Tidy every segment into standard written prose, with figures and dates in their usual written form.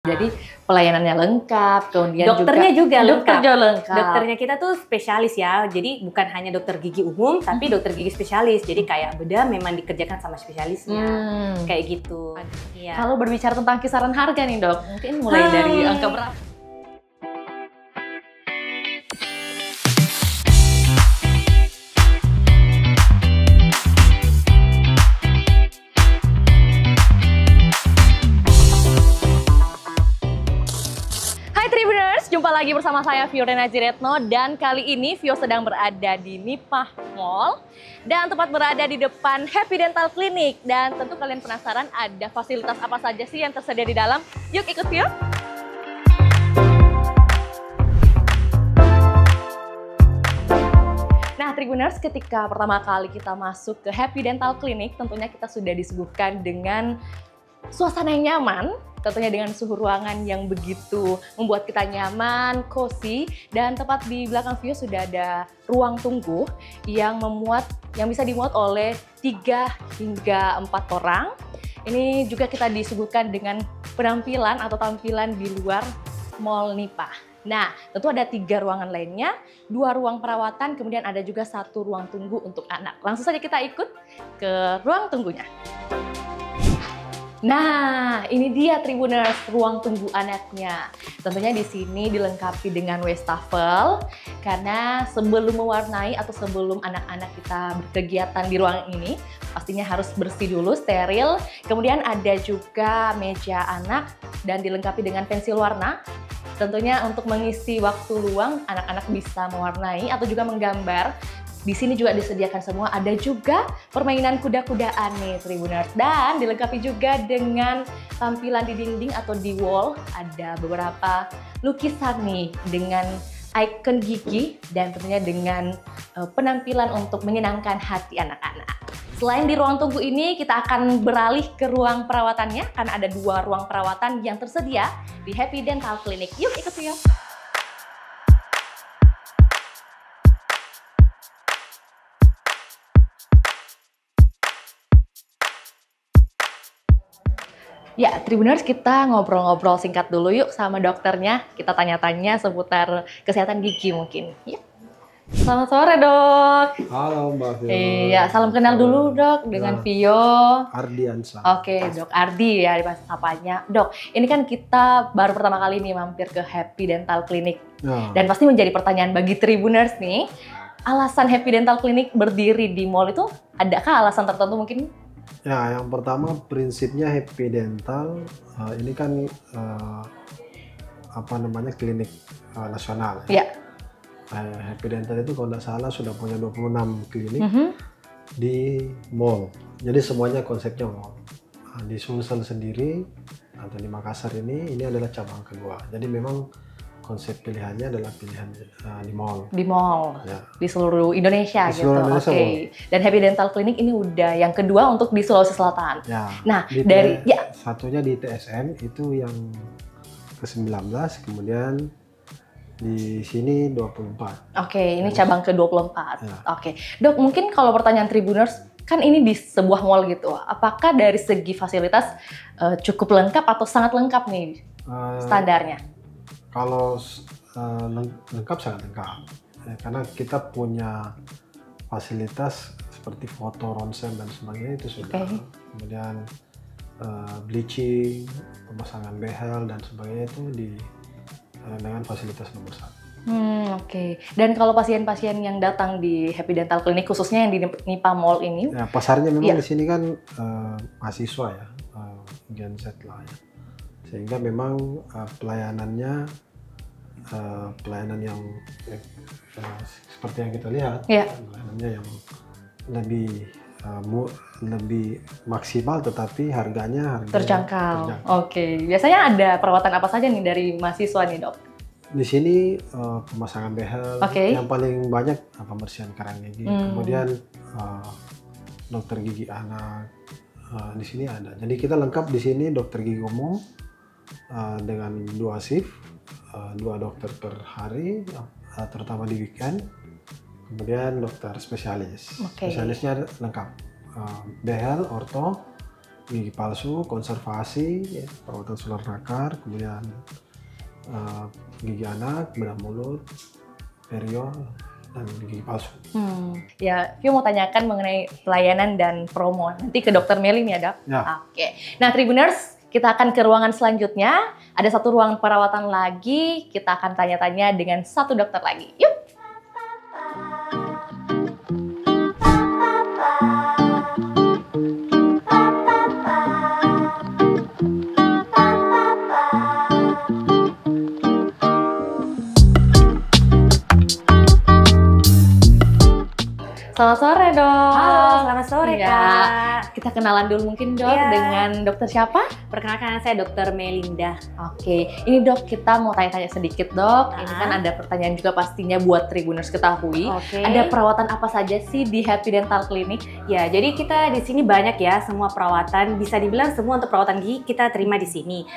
Jadi pelayanannya lengkap, kemudian dokternya juga dokter lengkap. juga lengkap. Dokternya kita tuh spesialis ya, jadi bukan hanya dokter gigi umum, tapi dokter gigi spesialis. Jadi kayak bedah memang dikerjakan sama spesialisnya, kayak gitu. Ya. Kalau berbicara tentang kisaran harga nih dok, mungkin mulai dari angka berapa? Jumpa lagi bersama saya Vio Renaji Retno, dan kali ini Vio sedang berada di Nipah Mall dan tepat berada di depan Happy Dental Clinic. Dan tentu kalian penasaran ada fasilitas apa saja sih yang tersedia di dalam? Yuk ikut Vio. Nah, Tribuners, ketika pertama kali kita masuk ke Happy Dental Clinic, tentunya kita sudah disuguhkan dengan suasana yang nyaman, tentunya dengan suhu ruangan yang begitu membuat kita nyaman, cozy, dan tepat di belakang Vio sudah ada ruang tunggu yang bisa dimuat oleh 3 hingga 4 orang. Ini juga kita disuguhkan dengan penampilan atau tampilan di luar Mall Nipah. Nah, tentu ada 3 ruangan lainnya, 2 ruang perawatan, kemudian ada juga 1 ruang tunggu untuk anak. Langsung saja kita ikut ke ruang tunggunya. Nah, ini dia Tribuners, ruang tunggu anaknya. Tentunya di sini dilengkapi dengan wastafel, karena sebelum mewarnai atau sebelum anak-anak kita berkegiatan di ruang ini, pastinya harus bersih dulu, steril. Kemudian ada juga meja anak dan dilengkapi dengan pensil warna. Tentunya untuk mengisi waktu luang, anak-anak bisa mewarnai atau juga menggambar. Di sini juga disediakan semua, ada juga permainan kuda-kudaan nih Tribuners, dan dilengkapi juga dengan tampilan di dinding atau di wall, ada beberapa lukisan nih dengan ikon gigi dan tentunya dengan penampilan untuk menyenangkan hati anak-anak. Selain di ruang tunggu ini, kita akan beralih ke ruang perawatannya karena ada 2 ruang perawatan yang tersedia di Happy Dental Clinic. Yuk ikut Vio. Ya, Tribuners, kita ngobrol-ngobrol singkat dulu yuk sama dokternya. Kita tanya-tanya seputar kesehatan gigi mungkin. Yuk. Selamat sore dok. Halo Mbak Vio. Iya, salam kenal dulu dok dengan Vio. Ardiansa. Oke, Dok Ardi ya bahasa sapanya. Dok, ini kan kita baru pertama kali nih mampir ke Happy Dental Clinic. Dan pasti menjadi pertanyaan bagi Tribuners nih, alasan Happy Dental Clinic berdiri di mall itu adakah alasan tertentu mungkin? Ya, yang pertama prinsipnya Happy Dental ini kan klinik nasional. Ya. Happy Dental itu kalau tidak salah sudah punya 26 klinik di mall. Jadi semuanya konsepnya mall. Di Sulsel sendiri atau di Makassar ini adalah cabang kedua. Jadi memang konsep pilihannya adalah pilihan di mall. Di mall, ya. Di seluruh Indonesia di seluruh gitu. Oke. Dan Happy Dental Clinic ini udah yang kedua untuk di Sulawesi Selatan. Ya. Nah, satunya di TSM itu yang ke-19, kemudian di sini 24. Oke, ini cabang ke-24. Ya. Oke. Dok, mungkin kalau pertanyaan Tribuners, kan ini di sebuah mall gitu. Apakah dari segi fasilitas cukup lengkap atau sangat lengkap nih standarnya? Kalau lengkap, sangat lengkap. Karena kita punya fasilitas seperti foto, ronsen, dan sebagainya itu sudah. Kemudian bleaching, pemasangan behel, dan sebagainya itu dengan fasilitas nomor 1. Oke. Dan kalau pasien-pasien yang datang di Happy Dental Clinic, khususnya yang di Nipah Mall ini? Ya, pasarnya memang di sini kan mahasiswa ya, Gen Z lah ya. Sehingga memang pelayanan yang seperti yang kita lihat, pelayanannya yang lebih maksimal, tetapi harganya terjangkau. Oke. Biasanya ada perawatan apa saja nih dari mahasiswa nih dok? Di sini pemasangan behel, yang paling banyak pembersihan karang gigi, kemudian dokter gigi anak di sini ada. Jadi kita lengkap di sini, dokter gigi umum dengan 2 shift, 2 dokter per hari, terutama di weekend. Kemudian dokter spesialis, spesialisnya lengkap, behel, orto, gigi palsu, konservasi, ya, perawatan sular nakar, kemudian gigi anak, bedah mulut, period, dan gigi palsu. Ya, Vio mau tanyakan mengenai pelayanan dan promo. Nanti ke Dokter Meli nih ya, Dok? Ya. Oke. Nah, Tribuners, kita akan ke ruangan selanjutnya. Ada satu ruangan perawatan lagi. Kita akan tanya-tanya dengan satu dokter lagi. Yuk! Selamat sore, Dok. Halo, selamat sore, Kak. Kita kenalan dulu mungkin, Dok, dengan dokter siapa? Perkenalkan, saya Dokter Melinda. Oke, ini Dok, kita mau tanya-tanya sedikit, Dok. Ini kan ada pertanyaan juga pastinya buat Tribuners ketahui. Ada perawatan apa saja sih di Happy Dental Clinic? Ya, jadi kita di sini banyak ya, semua perawatan. Bisa dibilang semua untuk perawatan gigi kita terima di sini.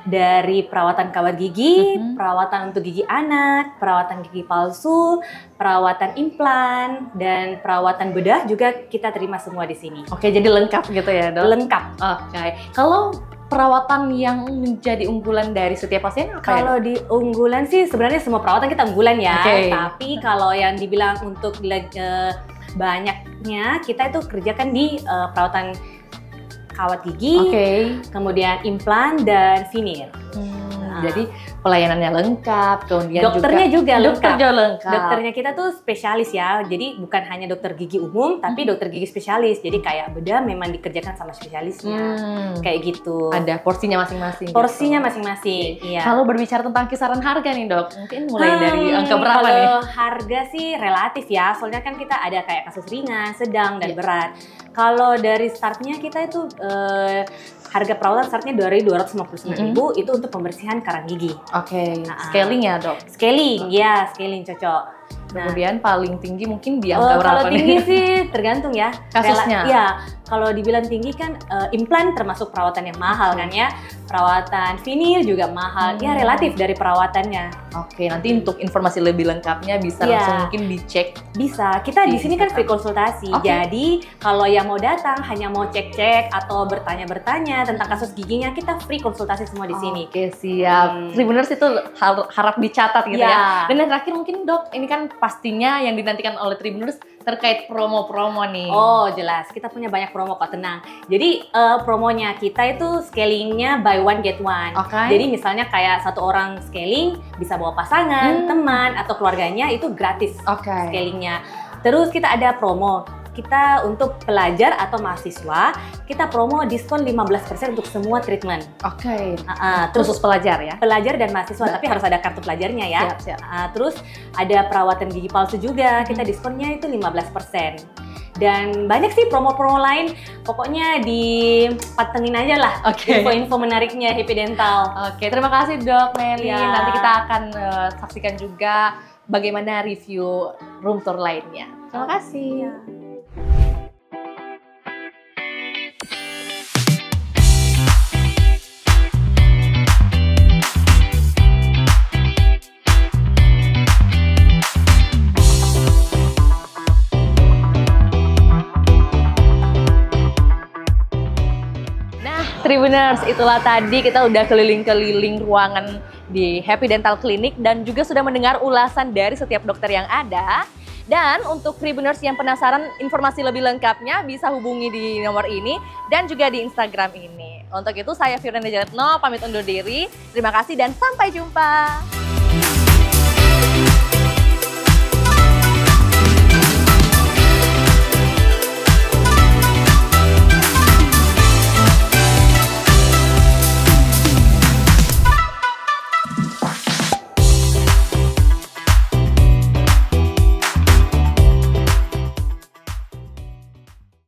Dari perawatan kawat gigi, perawatan untuk gigi anak, perawatan gigi palsu, perawatan implan, dan perawatan bedah juga kita terima semua di sini. Oke, jadi lengkap gitu ya, Dok? Lengkap. Oke. Kalau perawatan yang menjadi unggulan dari setiap pasien apa? Kalau di unggulan sih sebenarnya semua perawatan kita unggulan ya. Tapi kalau yang dibilang untuk banyaknya kita itu kerjakan di perawatan kawat gigi, kemudian implan dan veneer. Jadi pelayanannya lengkap, kemudian dokternya juga lengkap. lengkap. Dokternya kita tuh spesialis ya, jadi bukan hanya dokter gigi umum, tapi dokter gigi spesialis. Jadi kayak bedah memang dikerjakan sama spesialisnya, kayak gitu. Ada porsinya masing-masing. Porsinya masing-masing. Iya. Kalau berbicara tentang kisaran harga nih, Dok, mungkin mulai dari angka berapa nih? Kalau harga sih relatif ya, soalnya kan kita ada kayak kasus ringan, sedang, dan berat. Kalau dari startnya kita itu harga perawatan startnya dari 259.000 itu untuk pembersihan karang gigi. Scaling ya, Dok? Scaling, ya scaling cocok. Kemudian paling tinggi mungkin di angka berapa nih? Kalau tinggi sih tergantung ya. Kasusnya? Iya, kalau dibilang tinggi kan implan termasuk perawatan yang mahal kan ya. Perawatan veneer juga mahal, ya relatif dari perawatannya. Oke, nanti untuk informasi lebih lengkapnya bisa langsung mungkin dicek. Bisa, kita di sini kan free konsultasi. Jadi kalau yang mau datang hanya mau cek-cek atau bertanya-bertanya tentang kasus giginya, kita free konsultasi semua di sini. Oke, siap. Tribuners itu harap dicatat gitu ya. Dan yang terakhir mungkin, Dok, ini kan pastinya yang dinantikan oleh Tribuners terkait promo-promo nih. Oh, jelas. Kita punya banyak promo kok, tenang. Jadi promonya kita itu scalingnya buy one get one. Jadi misalnya kayak satu orang scaling bisa bawa pasangan, teman, atau keluarganya itu gratis scalingnya. Terus kita ada promo. Kita untuk pelajar atau mahasiswa, kita promo diskon 15% untuk semua treatment. Khusus pelajar ya? Pelajar dan mahasiswa, tapi harus ada kartu pelajarnya ya. Terus ada perawatan gigi palsu juga, kita diskonnya itu 15%. Dan banyak sih promo-promo lain, pokoknya dipatengin aja lah info-info menariknya Happy Dental. Terima kasih Dok Meli. Nanti kita akan saksikan juga bagaimana review room tour lainnya. Terima kasih. Tribuners, itulah tadi kita udah keliling-keliling ruangan di Happy Dental Clinic dan juga sudah mendengar ulasan dari setiap dokter yang ada. Dan untuk Tribuners yang penasaran informasi lebih lengkapnya bisa hubungi di nomor ini dan juga di Instagram ini. Untuk itu saya Fiorina Jaletno pamit undur diri. Terima kasih dan sampai jumpa.